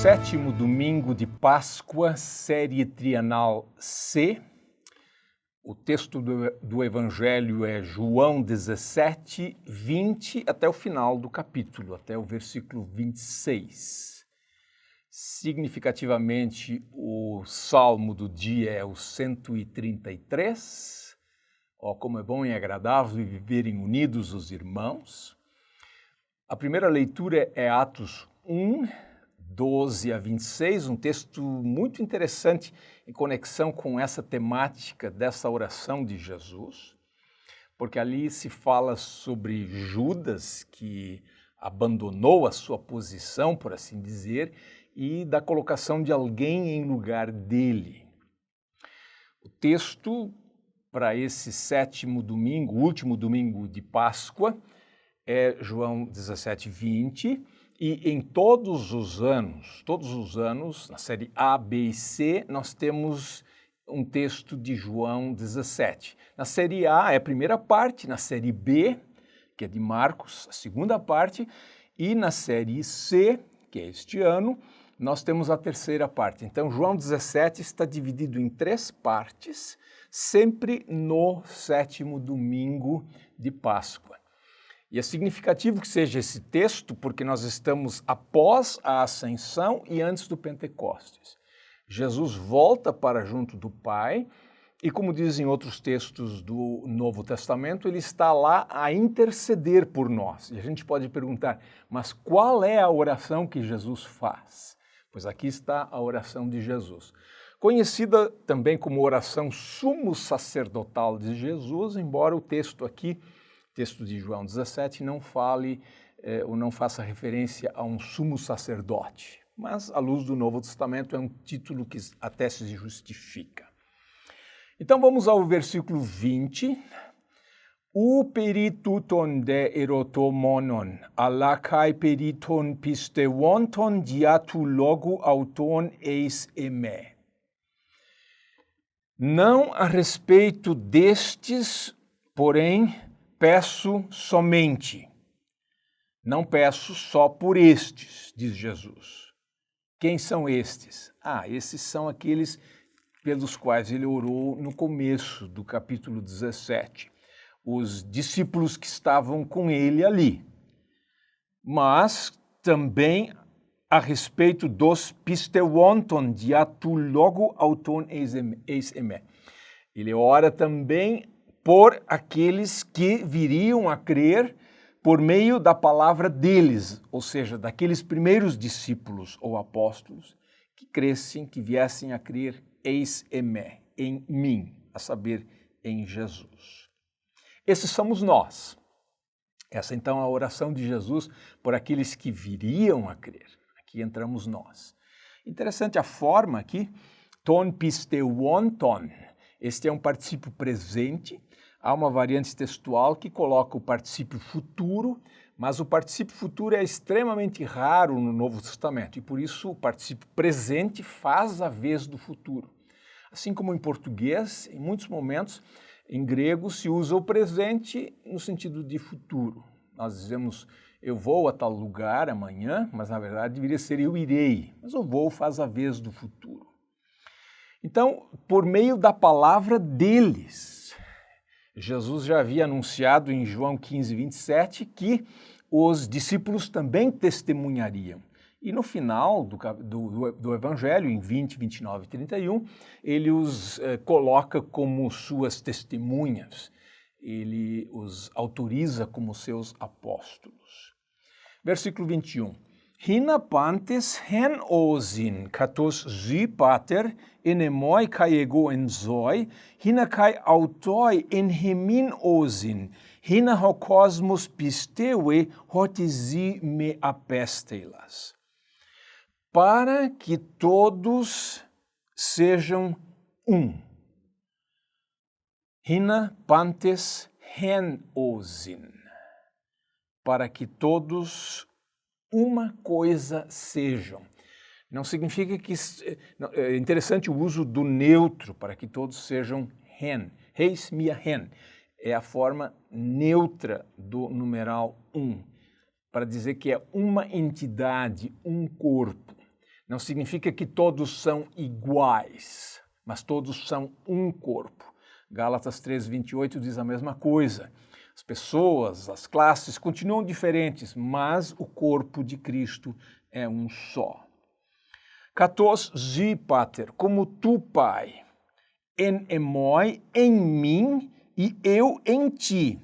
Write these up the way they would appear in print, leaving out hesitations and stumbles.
sétimo domingo de Páscoa, série trienal C. O texto do Evangelho é João 17, 20, até o final do capítulo, até o versículo 26. Significativamente, o salmo do dia é o 133. Ó, como é bom e agradável viverem unidos os irmãos. A primeira leitura é Atos 1, 12 a 26, um texto muito interessante em conexão com essa temática dessa oração de Jesus, porque ali se fala sobre Judas, que abandonou a sua posição, por assim dizer, e da colocação de alguém em lugar dele. O texto para esse sétimo domingo, último domingo de Páscoa, é João 17, 20, e em todos os anos, na série A, B e C, nós temos um texto de João 17. Na série A é a primeira parte, na série B, que é de Marcos, a segunda parte, e na série C, que é este ano, nós temos a terceira parte. Então, João 17 está dividido em 3 partes, sempre no sétimo domingo de Páscoa. E é significativo que seja esse texto porque nós estamos após a ascensão e antes do Pentecostes. Jesus volta para junto do Pai e, como dizem outros textos do Novo Testamento, ele está lá a interceder por nós. E a gente pode perguntar, mas qual é a oração que Jesus faz? Pois aqui está a oração de Jesus. Conhecida também como oração sumo sacerdotal de Jesus, embora o texto aqui, texto de João 17, não fale ou não faça referência a um sumo sacerdote, mas à luz do Novo Testamento é um título que até se justifica. Então vamos ao versículo 20. U perituton de erotomonon, alakai periton pistewonton diatu logo auton eis eme. Não a respeito destes, porém, peço somente. Não peço só por estes, diz Jesus. Quem são estes? Esses são aqueles pelos quais ele orou no começo do capítulo 17. Os discípulos que estavam com ele ali. Mas também a respeito dos pistewonton diatu logo auton eis eme. Ele ora também por aqueles que viriam a crer por meio da palavra deles, ou seja, daqueles primeiros discípulos ou apóstolos que crescem, que viessem a crer eis eme, em mim, a saber, em Jesus. Esses somos nós. Essa então é a oração de Jesus por aqueles que viriam a crer. Aqui entramos nós. Interessante a forma aqui, ton pistewonton. Este é um particípio presente. Há uma variante textual que coloca o particípio futuro, mas o particípio futuro é extremamente raro no Novo Testamento e por isso o particípio presente faz a vez do futuro. Assim como em português, em muitos momentos, em grego se usa o presente no sentido de futuro. Nós dizemos eu vou a tal lugar amanhã, mas na verdade deveria ser eu irei, mas o vou faz a vez do futuro. Então, por meio da palavra deles, Jesus já havia anunciado em João 15, 27 que os discípulos também testemunhariam. E no final do Evangelho, em 20, 29 e 31, ele os coloca como suas testemunhas. Ele os autoriza como seus apóstolos. Versículo 21. Hina pantes hen osin katos zy pater enemoi kai ego enzoi, hina kai autoi en hemin osin, hina ho cosmos pistewe hotizi me apestelas. Para que todos sejam um. Hina pantes hen osin. Para que todos uma coisa sejam. Não significa que... É interessante o uso do neutro, para que todos sejam hen. Heis mia hen. É a forma neutra do numeral 1, para dizer que é uma entidade, um corpo. Não significa que todos são iguais, mas todos são um corpo. Gálatas 3:28 diz a mesma coisa. As pessoas, as classes continuam diferentes, mas o corpo de Cristo é um só. Katos zi, pater, como tu, Pai, en emoi, em mim e eu em ti,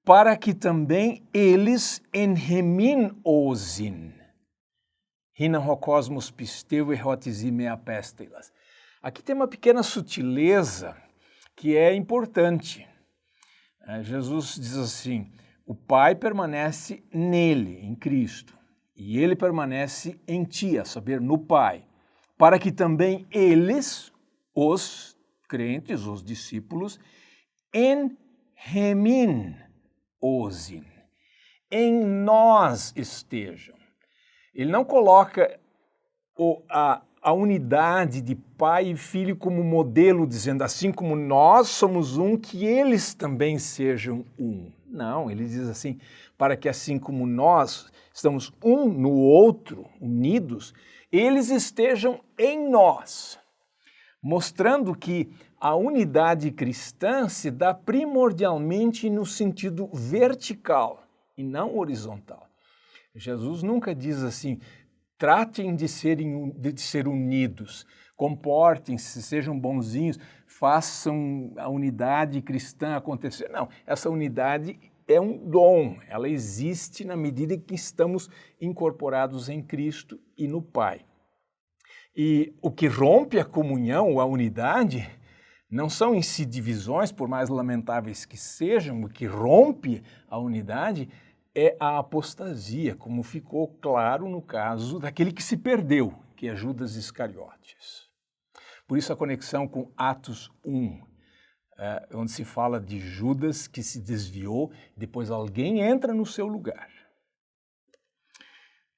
para que também eles en hemin osin. Hina ho cosmos pisteu e hotisi mea pestelas. Aqui tem uma pequena sutileza que é importante. Jesus diz assim, o Pai permanece nele, em Cristo, e ele permanece em ti, a saber, no Pai, para que também eles, os crentes, os discípulos, en hemin osin, em nós estejam. Ele não coloca a unidade de pai e filho como modelo, dizendo assim como nós somos um, que eles também sejam um. Não, ele diz assim, para que assim como nós estamos um no outro, unidos, eles estejam em nós, mostrando que a unidade cristã se dá primordialmente no sentido vertical e não horizontal. Jesus nunca diz assim, tratem de ser unidos, comportem-se, sejam bonzinhos, façam a unidade cristã acontecer. Não, essa unidade é um dom, ela existe na medida em que estamos incorporados em Cristo e no Pai. E o que rompe a comunhão, a unidade, não são em si divisões, por mais lamentáveis que sejam, o que rompe a unidade é a apostasia, como ficou claro no caso daquele que se perdeu, que é Judas Iscariotes. Por isso a conexão com Atos 1, onde se fala de Judas que se desviou, depois alguém entra no seu lugar.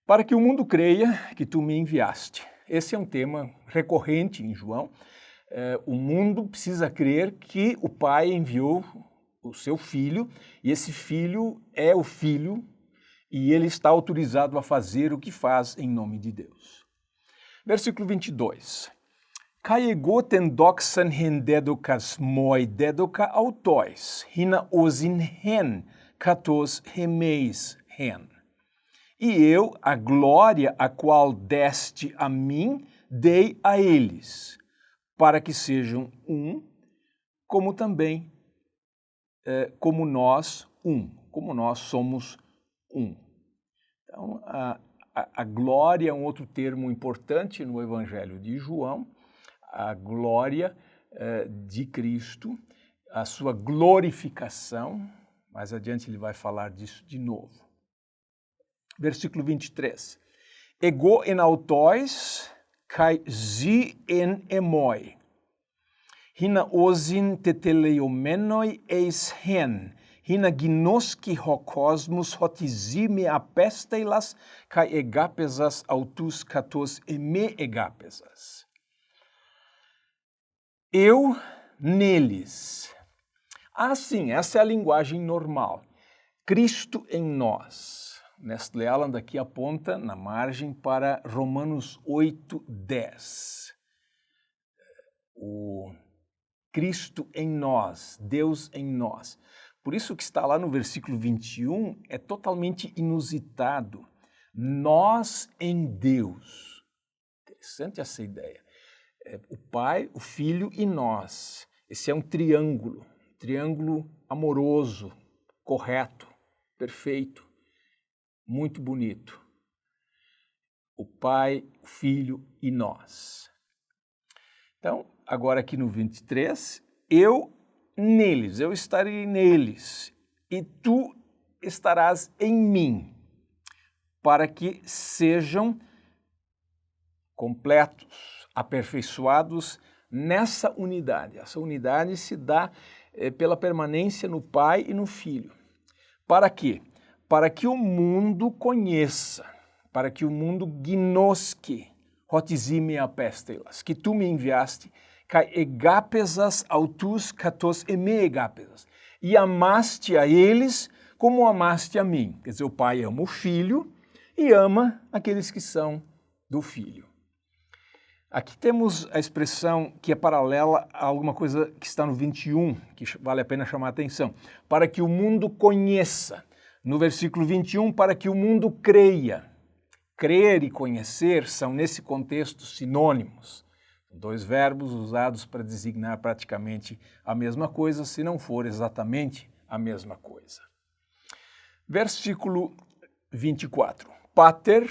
Para que o mundo creia que tu me enviaste. Esse é um tema recorrente em João. O mundo precisa crer que o Pai enviou o seu filho, e esse filho é o filho, e ele está autorizado a fazer o que faz em nome de Deus. Versículo 22. Kai ego ten doxan hen dedokas moi dedoka autois, hina osin hen, katos hemeis hen. E eu, a glória a qual deste a mim, dei a eles, para que sejam um, como também como nós somos um. Então, a glória é um outro termo importante no Evangelho de João, a glória de Cristo, a sua glorificação, mais adiante ele vai falar disso de novo. Versículo 23. Ego en autois, kai zi en emoi. Hina osin teteleimenoi eis hen, hina ginoski ho cosmos hotizi me apesteilas, kai egapesas autus katos eme egapesas. Eu neles. Sim, essa é a linguagem normal. Cristo em nós. Nestle Aland aqui aponta na margem para Romanos 8:10. O Cristo em nós, Deus em nós. Por isso que está lá no versículo 21 é totalmente inusitado. Nós em Deus. Interessante essa ideia. O Pai, o Filho e nós. Esse é um triângulo amoroso, correto, perfeito, muito bonito. O Pai, o Filho e nós. Então, agora aqui no 23, eu estarei neles, e tu estarás em mim, para que sejam completos, aperfeiçoados nessa unidade. Essa unidade se dá pela permanência no Pai e no Filho. Para quê? Para que o mundo conheça, para que o mundo gnosque, hotizime apestelas, que tu me enviaste, kai egapesas autus katos eme egapesas, e amaste a eles como amaste a mim. Quer dizer, o Pai ama o Filho e ama aqueles que são do Filho. Aqui temos a expressão que é paralela a alguma coisa que está no 21, que vale a pena chamar a atenção. Para que o mundo conheça. No versículo 21, para que o mundo creia. Crer e conhecer são, nesse contexto, sinônimos. Dois verbos usados para designar praticamente a mesma coisa, se não for exatamente a mesma coisa. Versículo 24. Pater,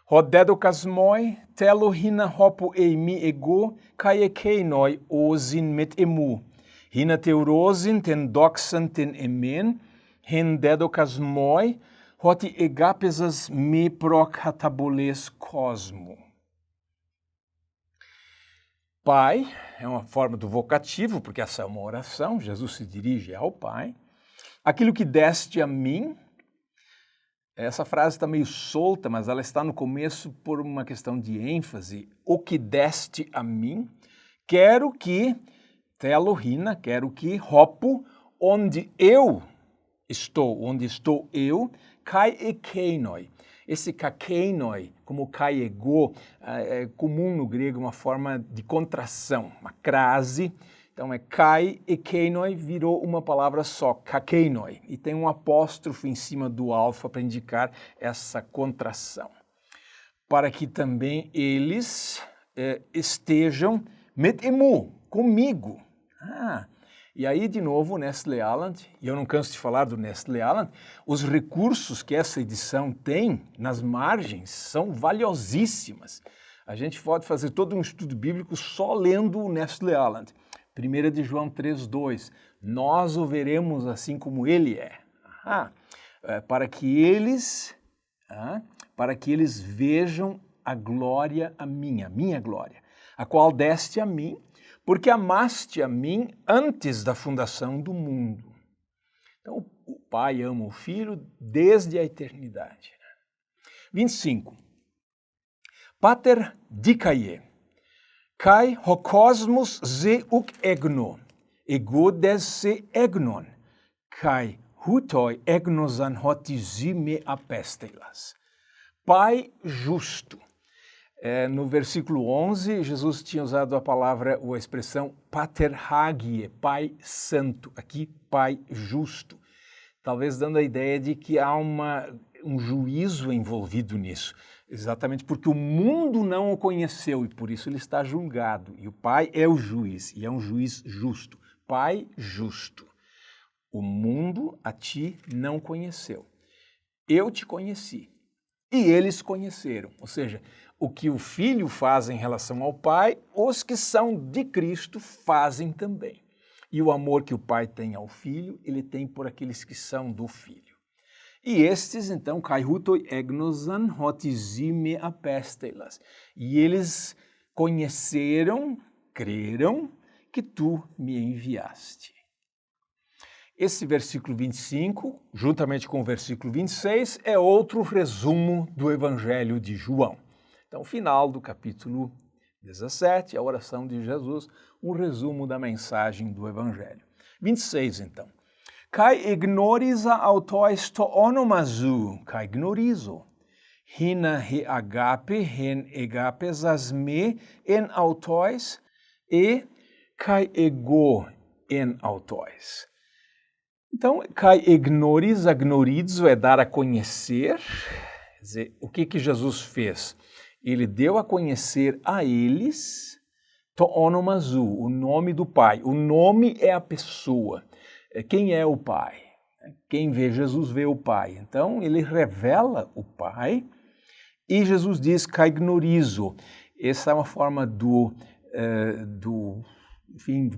hodedokasmoi, telo hina hopo eimi ego, kai ekeinoi osin met emu. Hina teurosin ten doxan ten emen, hen dedokasmoi, hoti egapesas me proc hataboles cosmo. Pai é uma forma do vocativo, porque essa é uma oração, Jesus se dirige ao Pai. Aquilo que deste a mim, essa frase está meio solta, mas ela está no começo por uma questão de ênfase. O que deste a mim, quero que, telohina, quero que, hopo, onde estou eu, kai ekeinoi. Esse kakeinoi, como kaiego, é comum no grego, uma forma de contração, uma crase. Então é kai ekeinoi, virou uma palavra só, kakeinoi. E tem um apóstrofo em cima do alfa para indicar essa contração. Para que também eles estejam metemu, comigo. E aí, de novo, o Nestle Aland, e eu não canso de falar do Nestle Aland, os recursos que essa edição tem nas margens são valiosíssimas. A gente pode fazer todo um estudo bíblico só lendo o Nestle Aland. 1 de João 3,2, nós o veremos assim como ele é. Para que eles vejam a glória, a minha glória, a qual deste a mim, porque amaste a mim antes da fundação do mundo. Então, o Pai ama o Filho desde a eternidade. 25. Pater dikaie, kai ho cosmos ze uk egno, ego des se egnon, kai hutoi egnosan hoti zi me apestelas. Pai justo. No versículo 11, Jesus tinha usado a palavra ou a expressão pater hagie, Pai santo, aqui Pai justo, talvez dando a ideia de que há um juízo envolvido nisso, exatamente porque o mundo não o conheceu e por isso ele está julgado, e o Pai é o juiz, e é um juiz justo, Pai justo. O mundo a ti não conheceu, eu te conheci, e eles conheceram, ou seja, o que o Filho faz em relação ao Pai, os que são de Cristo fazem também. E o amor que o Pai tem ao Filho, ele tem por aqueles que são do Filho. E estes, então, kai hutoi egnosan hoti zi me apestelas. E eles conheceram, creram, que tu me enviaste. Esse versículo 25, juntamente com o versículo 26, é outro resumo do Evangelho de João. Então, final do capítulo 17, a oração de Jesus, um resumo da mensagem do Evangelho. 26, então. Kai ignorisa autois to onomazu, kai ignorizo. Hina he agape, hen egapes asme en autois, e kai ego en autois. Então, kai ignoriza, agnorizo é dar a conhecer, quer dizer, o que Jesus fez? Ele deu a conhecer a eles to onomazu, o nome do Pai. O nome é a pessoa. Quem é o Pai? Quem vê Jesus vê o Pai. Então, ele revela o Pai e Jesus diz, kai ignorizo. Essa é uma forma do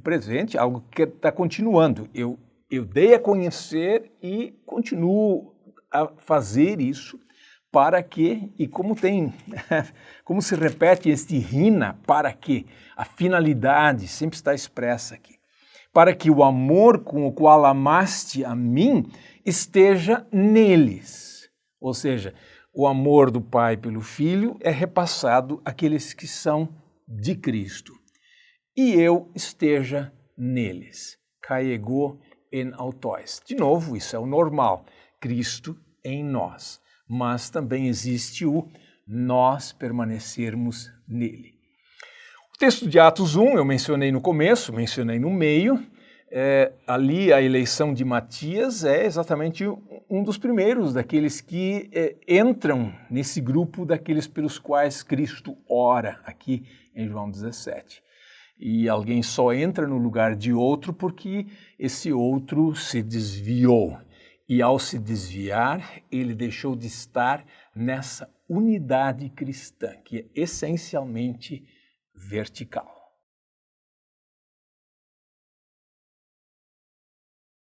presente, algo que está continuando. Eu dei a conhecer e continuo a fazer isso para que, e como se repete este rina, para que, a finalidade sempre está expressa aqui, para que o amor com o qual amaste a mim esteja neles. Ou seja, o amor do Pai pelo Filho é repassado àqueles que são de Cristo. E eu esteja neles. Kai ego en autois. De novo, isso é o normal. Cristo em nós. Mas também existe o nós permanecermos nele. Texto de Atos 1, eu mencionei no começo, mencionei no meio. Ali a eleição de Matias é exatamente um dos primeiros daqueles que entram nesse grupo daqueles pelos quais Cristo ora, aqui em João 17. E alguém só entra no lugar de outro porque esse outro se desviou. E ao se desviar, ele deixou de estar nessa unidade cristã, que é essencialmente vertical.